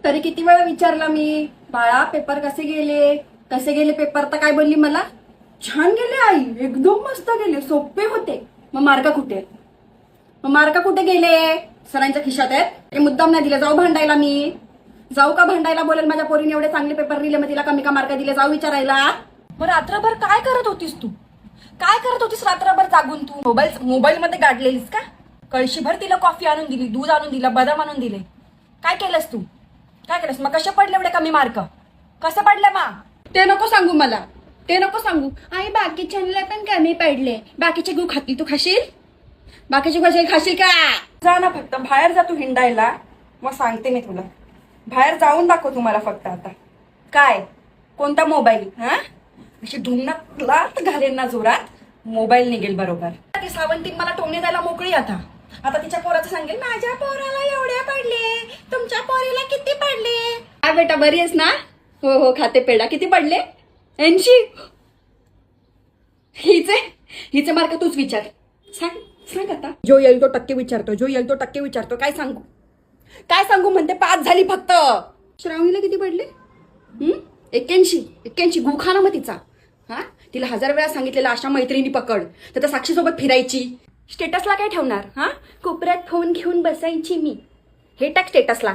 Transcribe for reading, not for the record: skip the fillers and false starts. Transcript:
तरी किती वेळा विचारला मी, बाळा पेपर कसे गेले पेपर? तर काय बोलली मला, छान गेले आई, एकदम मस्त गेले, सोपे होते. मग मार्क कुठे गेले? सरांच्या खिशात आहेत. ते मुद्दाम नाही दिले. जाऊ भांडायला मी? जाऊ का भांडायला? बोलेल माझ्या पोरीने एवढे चांगले पेपर दिले, मग तिला कमी का मार्क दिले? जाऊ विचारायला? मग रात्रभर काय करत होतीस तू? काय करत होतीस रात्रभर जागून तू? मोबाईल मध्ये गाडलेलीस का? कळशीभर तिला कॉफी आणून दिली, दूध आणून दिलं, बदाम आणून दिले. काय केलंस तू? काय केलंस? मग कसे पडले एवढे कमी मार्क? कसे पडले? मा ते नको सांगू मला, ते नको सांगू. आई बाकीच्यांना पण कमी पडले. बाकीचे गु खातील, तू खाशील? बाकीचे कसे खाशील का? जा ना, फक्त बाहेर जा तू हिंडायला, मग सांगते मी तुला. बाहेर जाऊन दाखव तुम्हाला फक्त आता. काय? कोणता मोबाईल? हा, अशी धुमनात लात घालेन ना जोरात, मोबाईल निघेल बरोबर. ती सावंती मला टोमणे द्यायला मोकळी आता. आता तिच्या पोराचं सांगेल, माझ्या पोराला एवढे पडले, तुमच्या पोरीला किती पडले? काय बेटा, बरी आहेस ना? हो हो, खाते पेढा. किती पडले? 80. हिचे मार्क तूच विचार. सांग आता. जो येईल तो टक्के विचारतो. काय सांगू म्हणते? 5 झाली फक्त. श्रावणीला किती पडले? 81. गुखाना मग तिचा. हा, तिला 1000 वेळा सांगितलेलं अशा मैत्रिणी पकड, तर त्या साक्षीसोबत फिरायची. स्टेटसला काय ठेवणार? हा, कोपऱ्यात फोन घेऊन बसायची मी. हे टाक स्टेटसला.